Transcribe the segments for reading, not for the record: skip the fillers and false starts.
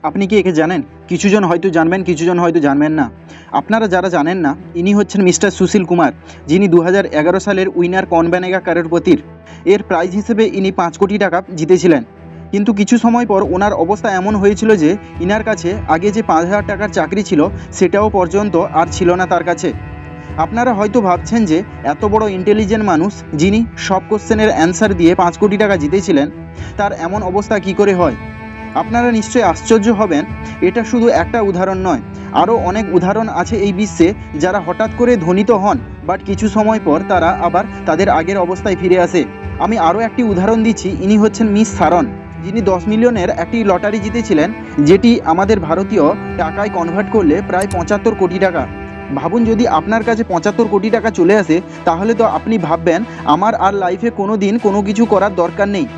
আপনি কি একে জানেন? কিছুজন হয়তো জানবেন, কিছুজন হয়তো জানবেন না। আপনারা যারা জানেন না, ইনি হচ্ছেন মিস্টার সুশীল কুমার, যিনি 2011 সালের উইনার কौन बनेगा करोड़पतिर এর প্রাইজ হিসেবে ইনি 5 কোটি টাকা জিতেছিলেন। কিন্তু কিছু সময় পর ওনার অবস্থা এমন হয়েছিল যে ইনার কাছে আগে যে 5,000 টাকার চাকরি ছিল সেটাও পর্যন্ত আর ছিল না তার কাছে। আপনারা হয়তো ভাবছেন যে এত বড় ইন্টেলিজেন্ট মানুষ, যিনি সব কোশ্চেনের অ্যান্সার দিয়ে 5 কোটি টাকা জিতেছিলেন, তার এমন অবস্থা কী করে হয়? আপনারা নিশ্চয়ই আশ্চর্য হবেন। এটা শুধু একটা উদাহরণ নয়, আরও অনেক উদাহরণ আছে এই বিশ্বে যারা হঠাৎ করে ধনী তো হন, বাট কিছু সময় পর তারা আবার তাদের আগের অবস্থায় ফিরে আসে। আমি আরও একটি উদাহরণ দিচ্ছি। ইনি হচ্ছেন মিস সারন, যিনি 10 মিলিয়নের একটি লটারি জিতেছিলেন, যেটি আমাদের ভারতীয় টাকায় কনভার্ট করলে প্রায় 75 কোটি টাকা। ভাবুন, যদি আপনার কাছে 75 কোটি টাকা চলে আসে, তাহলে তো আপনি ভাববেন আমার আর লাইফে কোনো দিন কোনো কিছু করার দরকার নেই।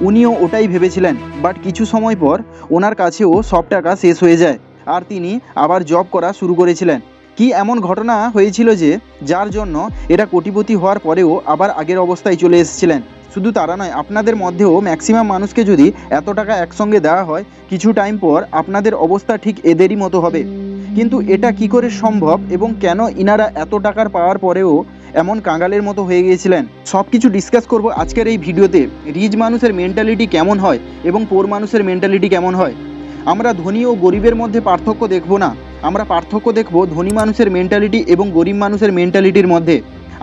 উনিও ওটাই ভেবেছিলেন, বাট কিছু সময় পর ওনার কাছেও সব টাকা শেষ হয়ে যায় আর তিনি আবার জব করা শুরু করেছিলেন। কি এমন ঘটনা হয়েছিল যে যার জন্য এরা কোটিপতি হওয়ার পরেও আবার আগের অবস্থায় চলে এসেছিলেন? শুধু তারা নয়, আপনাদের মধ্যেও ম্যাক্সিমাম মানুষকে যদি এত টাকা একসঙ্গে দেওয়া হয়, কিছু টাইম পর আপনাদের অবস্থা ঠিক এদেরই মতো হবে। কিন্তু এটা কি করে সম্ভব এবং কেন ইনারা এত টাকার পাওয়ার পরেও এমন কাঙালের মতো হয়ে গিয়েছিলেন, সব কিছু ডিসকাস করব আজকের এই ভিডিওতে। রিচ মানুষের মেন্টালিটি কেমন হয় এবং পোর মানুষের মেন্টালিটি কেমন হয়। আমরা ধনী ও গরিবের মধ্যে পার্থক্য দেখব না, আমরা পার্থক্য দেখব ধনী মানুষের মেন্টালিটি এবং গরিব মানুষের মেন্টালিটির মধ্যে।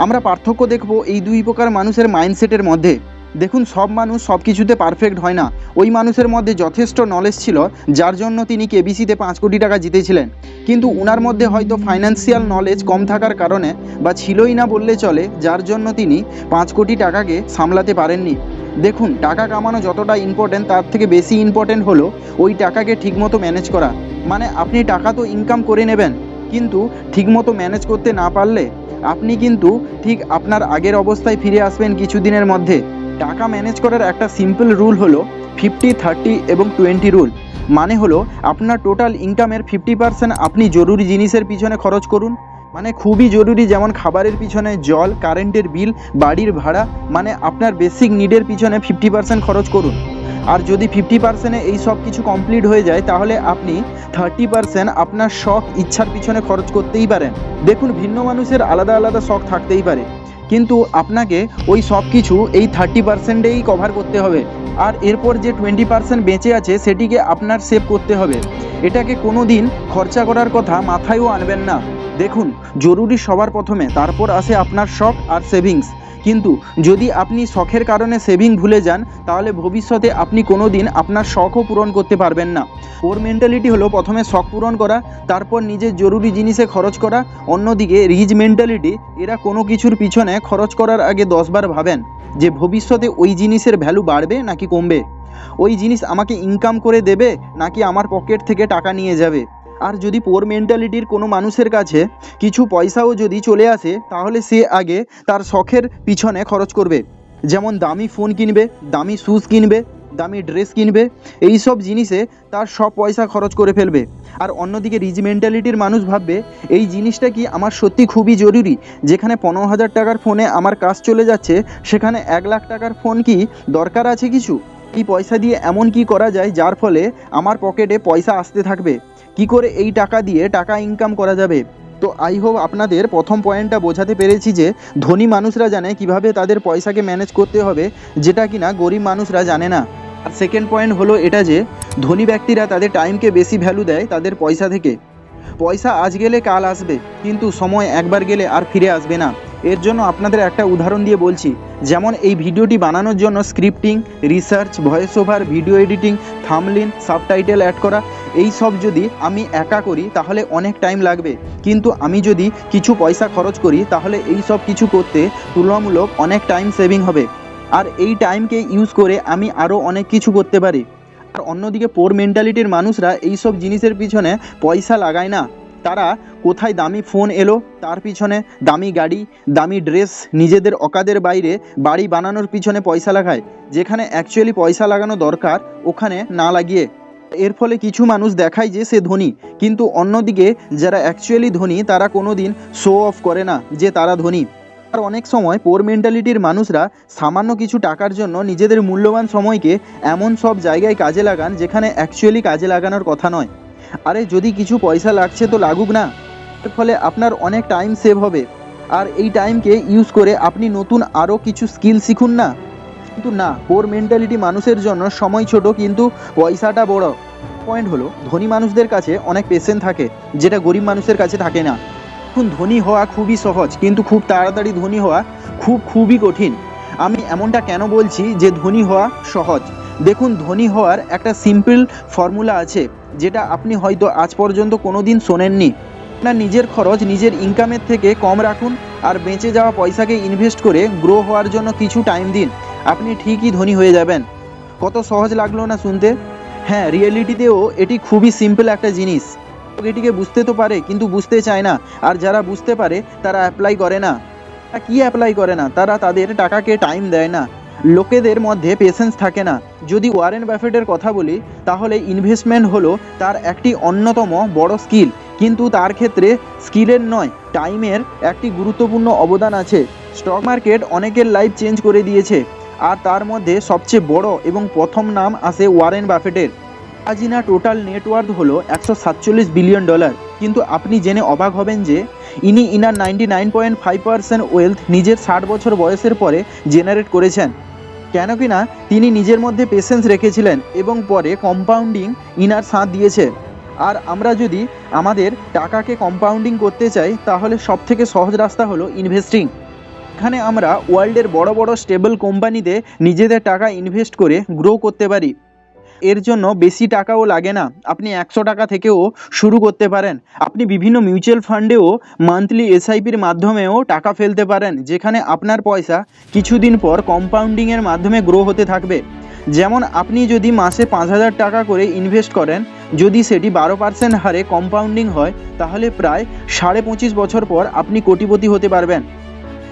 আমরা পার্থক্য দেখব এই দুই প্রকার মানুষের মাইন্ডসেটের মধ্যে। দেখুন, সব মানুষ সব কিছুতে পারফেক্ট হয় না। ওই মানুষের মধ্যে যথেষ্ট নলেজ ছিল, যার জন্য তিনি কেবিসিতে 5 কোটি টাকা জিতেছিলেন। কিন্তু ওনার মধ্যে হয়তো ফাইন্যান্সিয়াল নলেজ কম থাকার কারণে, বা ছিলই না বললে চলে, যার জন্য তিনি 5 কোটি টাকাকে সামলাতে পারেননি। দেখুন, টাকা কামানো যতটা ইম্পর্টেন্ট, তার থেকে বেশি ইম্পর্টেন্ট হলো ওই টাকাকে ঠিকমতো ম্যানেজ করা। মানে আপনি টাকা তো ইনকাম করে নেবেন, কিন্তু ঠিকমতো ম্যানেজ করতে না পারলে আপনি কিন্তু ঠিক আপনার আগের অবস্থায় ফিরে আসবেন কিছুদিনের মধ্যে। টাকা ম্যানেজ করার একটা সিম্পল রুল হলো 50-30 এবং 20 রুল। মানে হলো আপনার টোটাল ইনকামের 50% আপনি জরুরি জিনিসের পিছনে খরচ করুন, মানে খুবই জরুরি, যেমন খাবারের পিছনে, জল, কারেন্টের বিল, বাড়ির ভাড়া, মানে আপনার বেসিক নিডের পিছনে 50% খরচ করুন। আর যদি 50%-এ এই সব কিছু কমপ্লিট হয়ে যায়, তাহলে আপনি 30% আপনার শখ ইচ্ছার পিছনে খরচ করতেই পারেন। দেখুন, ভিন্ন মানুষের আলাদা আলাদা শখ থাকতেই পারে, কিন্তু আপনাকে ওই সব কিছু এই 30%-এই কভার করতে হবে। আর এরপর যে 20% বেঁচে আছে সেটিকে আপনার সেভ করতে হবে। এটাকে কোনো দিন খরচা করার কথা মাথায়ও আনবেন না। দেখুন, জরুরি সবার প্রথমে, তারপর আসে আপনার শখ আর সেভিংস। কিন্তু যদি আপনি শখের কারণে সেভিং ভুলে যান, তাহলে ভবিষ্যতে আপনি কোনো দিন আপনার শখও পূরণ করতে পারবেন না। ওর মেন্টালিটি হলো প্রথমে শখ পূরণ করা, তারপর নিজের জরুরি জিনিসে খরচ করা। অন্যদিকে রিচ মেন্টালিটি, এরা কোনো কিছুর পিছনে খরচ করার আগে 10 বার ভাবেন যে ভবিষ্যতে ওই জিনিসের ভ্যালু বাড়বে নাকি কমবে, ওই জিনিস আমাকে ইনকাম করে দেবে নাকি আমার পকেট থেকে টাকা নিয়ে যাবে। আর যদি পোর মেন্টালিটির কোনো মানুষের কাছে কিছু পয়সাও যদি চলে আসে, তাহলে সে আগে তার শখের পিছনে খরচ করবে। যেমন দামি ফোন কিনবে, দামি শ্যুজ কিনবে, দামি ড্রেস কিনবে, এই সব জিনিসে তার সব পয়সা খরচ করে ফেলবে। আর অন্যদিকে রিচ মেন্টালিটির মানুষ ভাববে এই জিনিসটা কি আমার সত্যি খুবই জরুরি, যেখানে 15,000 টাকার ফোনে আমার কাজ চলে যাচ্ছে, সেখানে 1 লাখ টাকার ফোন কি দরকার আছে কিছু? এই পয়সা দিয়ে এমন কি করা যায় যার ফলে আমার পকেটে পয়সা আসতে থাকবে? কি করে এই টাকা দিয়ে টাকা ইনকাম করা যাবে? তো আই হোপ আপনাদের প্রথম পয়েন্টটা বোঝাতে পেরেছি যে ধনী মানুষরা জানে কিভাবে তাদের পয়সাকে ম্যানেজ করতে হবে, যেটা কিনা গরিব মানুষরা জানে না। আর সেকেন্ড পয়েন্ট হলো এটা যে ধনী ব্যক্তিরা তাদের টাইমকে বেশি ভ্যালু দেয় তাদের পয়সা থেকে। পয়সা আজ গেলে কাল আসবে, কিন্তু সময় একবার গেলে আর ফিরে আসবে না। এর জন্য আপনাদের একটা উদাহরণ দিয়ে বলছি। যেমন এই ভিডিওটি বানানোর জন্য scripting, research, voice over, video editing, thumbnail, subtitle add করা, এই সব যদি আমি একা করি তাহলে অনেক টাইম লাগবে। কিন্তু আমি যদি কিছু পয়সা খরচ করি, তাহলে এই সব কিছু করতে তুলনামূলক অনেক টাইম সেভিং হবে। আর এই টাইমকে ইউজ করে আমি আরও অনেক কিছু করতে পারি। আর অন্যদিকে পোর মেন্টালিটির মানুষরা এই সব জিনিসের পিছনে পয়সা লাগায় না। তারা কোথায় দামি ফোন এলো তার পিছনে, দামি গাড়ি, দামি ড্রেস, নিজেদের অকাদের বাইরে বাড়ি বানানোর পিছনে পয়সা লাগায়, যেখানে অ্যাকচুয়ালি পয়সা লাগানো দরকার ওখানে না লাগিয়ে। এর ফলে কিছু মানুষ দেখায় যে সে ধনী, কিন্তু অন্যদিকে যারা অ্যাকচুয়ালি ধনী তারা কোনো দিন শো অফ করে না যে তারা ধনী। আর অনেক সময় পোর মেন্টালিটির মানুষরা সামান্য কিছু টাকার জন্য নিজেদের মূল্যবান সময়কে এমন সব জায়গায় কাজে লাগান যেখানে অ্যাকচুয়ালি কাজে লাগানোর কথা নয়। আরে যদি কিছু পয়সা লাগছে তো লাগুক না, এর ফলে আপনার অনেক টাইম সেভ হবে। আর এই টাইমকে ইউজ করে আপনি নতুন আরও কিছু স্কিল শিখুন না। কিন্তু না, পোর মেন্টালিটি মানুষের জন্য সময় ছোট কিন্তু পয়সাটা বড়। পয়েন্ট হলো, ধনী মানুষদের কাছে অনেক পেশেন্স থাকে, যেটা গরিব মানুষের কাছে থাকে না। এখন ধনী হওয়া খুবই সহজ, কিন্তু খুব তাড়াতাড়ি ধনী হওয়া খুবই কঠিন। আমি এমনটা কেন বলছি যে ধনী হওয়া সহজ? দেখুন, ধনী হওয়ার একটা সিম্পল ফর্মুলা আছে, যেটা আপনি হয়তো আজ পর্যন্ত কোনো দিন শোনেননি। আপনার নিজের খরচ নিজের ইনকামের থেকে কম রাখুন, আর বেঁচে যাওয়া পয়সাকে ইনভেস্ট করে গ্রো হওয়ার জন্য কিছু টাইম দিন। আপনি ঠিকই ধনী হয়ে যাবেন। কত সহজ লাগলো না শুনতে? হ্যাঁ, রিয়েলিটিতেও এটি খুবই সিম্পল একটা জিনিস। এটিকে বুঝতে তো পারে, কিন্তু বুঝতে চায় না। আর যারা বুঝতে পারে তারা অ্যাপ্লাই করে না। কি অ্যাপ্লাই করে না? তারা তাদের টাকাকে টাইম দেয় না। লোকেদের মধ্যে পেশেন্স থাকে না। যদি ওয়ারেন বাফেটের কথা বলি, তাহলে ইনভেস্টমেন্ট হলো তার একটি অন্যতম বড় স্কিল, কিন্তু তার ক্ষেত্রে স্কিলের নয়, টাইমের একটি গুরুত্বপূর্ণ অবদান আছে। স্টক মার্কেট অনেকের লাইফ চেঞ্জ করে দিয়েছে, আর তার মধ্যে সবচেয়ে বড় এবং প্রথম নাম আসে ওয়ারেন বাফেটের। আজ ইনার টোটাল নেটওয়ার্থ হলো $147 বিলিয়ন। কিন্তু আপনি জেনে অবাক হবেন যে ইনি ইনার 99.5% ওয়েলথ নিজের 60 বছর বয়সের পরে জেনারেট করেছেন। কেন কি না, তিনি নিজের মধ্যে পেশেন্স রেখেছিলেন এবং পরে কম্পাউন্ডিং ইনার সাথ দিয়েছে। আর আমরা যদি আমাদের টাকাকে কম্পাউন্ডিং করতে চাই, তাহলে সবথেকে সহজ রাস্তা হলো ইনভেস্টিং। এখানে আমরা ওয়ার্ল্ডের বড় বড় স্টেবল কোম্পানিতে নিজেদের টাকা ইনভেস্ট করে গ্রো করতে পারি। এর জন্য বেশি টাকাও লাগে না, আপনি 100 টাকা থেকেও শুরু করতে পারেন। আপনি বিভিন্ন মিউচুয়াল ফান্ডেও মান্থলি এসআইপির মাধ্যমেও টাকা ফেলতে পারেন, যেখানে আপনার পয়সা কিছুদিন পর কম্পাউন্ডিংয়ের মাধ্যমে গ্রো হতে থাকবে। যেমন আপনি যদি মাসে 5,000 টাকা করে ইনভেস্ট করেন, যদি সেটি 12% হারে কম্পাউন্ডিং হয়, তাহলে প্রায় 25.5 বছর পর আপনি কোটিপতি হতে পারবেন।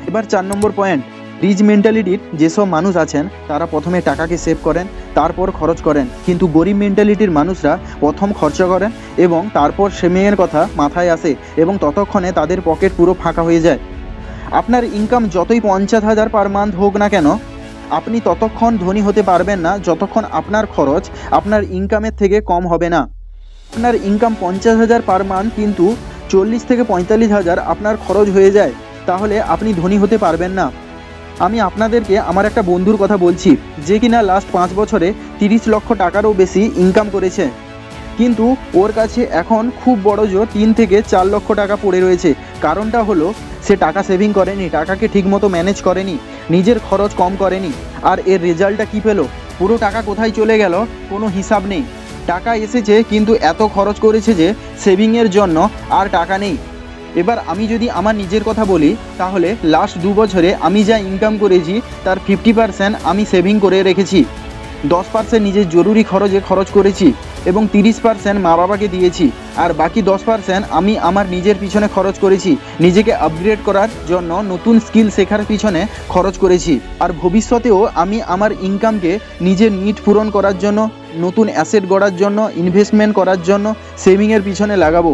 এবার 4 নম্বর পয়েন্ট, রিচ মেন্টালিটির যেসব মানুষ আছেন তারা প্রথমে টাকাকে সেভ করেন, তারপর খরচ করেন। কিন্তু গরিব মেন্টালিটির মানুষরা প্রথম খরচ করেন এবং তারপর সেভিংয়ের কথা মাথায় আসে, এবং ততক্ষণে তাদের পকেট পুরো ফাঁকা হয়ে যায়। আপনার ইনকাম যতই 50,000 পার মান্থ হোক না কেন, আপনি ততক্ষণ ধনী হতে পারবেন না যতক্ষণ আপনার খরচ আপনার ইনকামের থেকে কম হবে না। আপনার ইনকাম 50,000 পার মান্থ, কিন্তু 40 থেকে 45,000 আপনার খরচ হয়ে যায়, তাহলে আপনি ধনী হতে পারবেন না। আমি আপনাদেরকে আমার একটা বন্ধুর কথা বলছি, যে কিনা লাস্ট 5 বছরে 30 লক্ষ টাকারও বেশি ইনকাম করেছে, কিন্তু ওর কাছে এখন খুব বড় জোর 3 থেকে 4 লক্ষ টাকা পড়ে রয়েছে। কারণটা হলো সে টাকা সেভিং করেনি, টাকাকে ঠিকমতো ম্যানেজ করেনি, নিজের খরচ কম করেনি। আর এর রেজাল্টটা কী পেলো? পুরো টাকা কোথায় চলে গেল কোনো হিসাব নেই। টাকা এসেছে, কিন্তু এত খরচ করেছে যে সেভিংয়ের জন্য আর টাকা নেই। এবার আমি যদি আমার নিজের কথা বলি, তাহলে লাস্ট 2 বছরে আমি যা ইনকাম করেছি তার 50% আমি সেভিং করে রেখেছি, 10% নিজের জরুরি খরচে খরচ করেছি এবং 30% মা বাবাকে দিয়েছি, আর বাকি 10% আমি আমার নিজের পিছনে খরচ করেছি, নিজেকে আপগ্রেড করার জন্য, নতুন স্কিল শেখার পিছনে খরচ করেছি। আর ভবিষ্যতেও আমি আমার ইনকামকে নিজের নিড পূরণ করার জন্য, নতুন অ্যাসেট গড়ার জন্য, ইনভেস্টমেন্ট করার জন্য সেভিংয়ের পিছনে লাগাবো।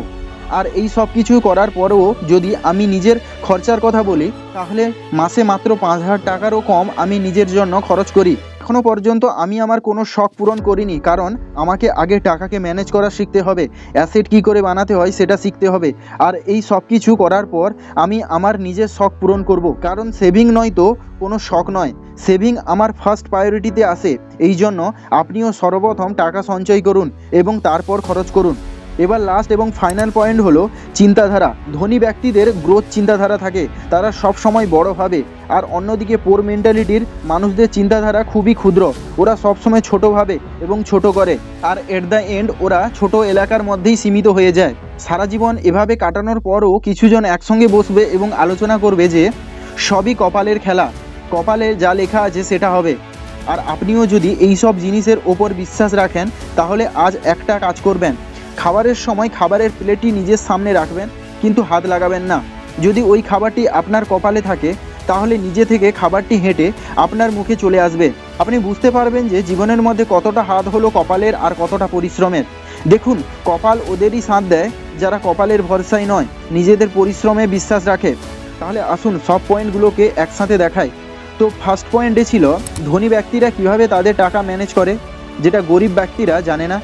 আর এই সব কিছু করার পরেও যদি আমি নিজের খরচার কথা বলি, তাহলে মাসে মাত্র 5,000 টাকারও কম আমি নিজের জন্য খরচ করি। এখনও পর্যন্ত আমি আমার কোনো শখ পূরণ করিনি, কারণ আমাকে আগে টাকাকে ম্যানেজ করা শিখতে হবে, অ্যাসেট কী করে বানাতে হয় সেটা শিখতে হবে। আর এই সব কিছু করার পর আমি আমার নিজের শখ পূরণ করব, কারণ সেভিং নয় তো কোনো শখ নয়, সেভিং আমার ফার্স্ট প্রায়োরিটিতে আসে। এই জন্য আপনিও সর্বপ্রথম টাকা সঞ্চয় করুন এবং তারপর খরচ করুন। এবার লাস্ট এবং ফাইনাল পয়েন্ট হলো চিন্তাধারা। ধনী ব্যক্তিদের গ্রোথ চিন্তাধারা থাকে, তারা সব সময় বড় ভাবে। আর অন্যদিকে পোর মেন্টালিটির মানুষদের চিন্তাধারা খুবই ক্ষুদ্র, ওরা সবসময় ছোট ভাবে এবং ছোট করে। আর এট দ্য এন্ড ওরা ছোট এলাকার মধ্যেই সীমিত হয়ে যায়। সারা জীবন এভাবে কাটানোর পরও কিছুজন একসঙ্গে বসবে এবং আলোচনা করবে যে সবই কপালের খেলা, কপালে যা লেখা আছে সেটা হবে। আর আপনিও যদি এই সব জিনিসের ওপর বিশ্বাস রাখেন, তাহলে আজ একটা কাজ করবেন, খাবারের সময় খাবারের প্লেটটি নিজের সামনে রাখবেন, কিন্তু হাত লাগাবেন না। যদি ওই খাবারটি আপনার কপালে থাকে, তাহলে নিজে থেকে খাবারটি হেঁটে আপনার মুখে চলে আসবে। আপনি বুঝতে পারবেন যে জীবনের মধ্যে কতটা হাত হলো কপালের আর কতটা পরিশ্রমের। দেখুন, কপাল ওদেরই সাথ দেয় যারা কপালের ভরসায় নয়, নিজেদের পরিশ্রমে বিশ্বাস রাখে। তাহলে আসুন সব পয়েন্টগুলোকে একসাথে দেখাই। তো ফার্স্ট পয়েন্টে ছিল ধনী ব্যক্তিরা কিভাবে তাদের টাকা ম্যানেজ করে, যেটা গরিব ব্যক্তিরা জানে না,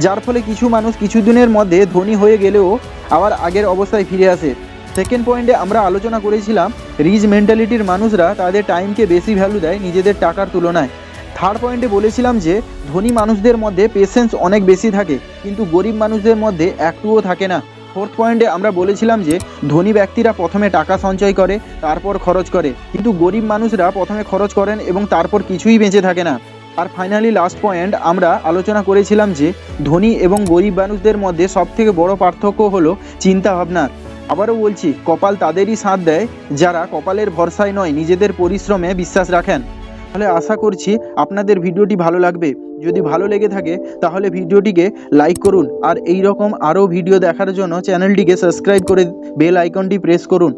যার ফলে কিছু মানুষ কিছুদিনের মধ্যে ধনী হয়ে গেলেও আবার আগের অবস্থায় ফিরে আসে। সেকেন্ড পয়েন্টে আমরা আলোচনা করেছিলাম রিচ মেন্টালিটির মানুষরা তাদের টাইমকে বেশি ভ্যালু দেয় নিজেদের টাকার তুলনায়। থার্ড পয়েন্টে বলেছিলাম যে ধনী মানুষদের মধ্যে পেশেন্স অনেক বেশি থাকে, কিন্তু গরিব মানুষদের মধ্যে একটুও থাকে না। ফোর্থ পয়েন্টে আমরা বলেছিলাম যে ধনী ব্যক্তিরা প্রথমে টাকা সঞ্চয় করে তারপর খরচ করে, কিন্তু গরিব মানুষরা প্রথমে খরচ করেন এবং তারপর কিছুই বেঁচে থাকে না। আর ফাইনালি লাস্ট পয়েন্ট আমরা আলোচনা করেছিলাম যে ধনী এবং গরিব মানুষদের মধ্যে সবথেকে বড় পার্থক্য হলো চিন্তা ভাবনার। আবারও বলছি, কপাল তাদেরই সাথ দেয় যারা কপালের ভরসায় নয় নিজেদের পরিশ্রমে বিশ্বাস রাখেন। তাহলে আশা করছি আপনাদের ভিডিওটি ভালো লাগবে। যদি ভালো লেগে থাকে তাহলে ভিডিওটিকে লাইক করুন, আর এই রকম আরও ভিডিও দেখার জন্য চ্যানেলটিকে সাবস্ক্রাইব করে বেল আইকনটি প্রেস করুন।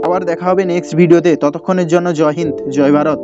আবার দেখা হবে নেক্সট ভিডিওতে। ততক্ষণের জন্য জয় হিন্দ, জয় ভারত।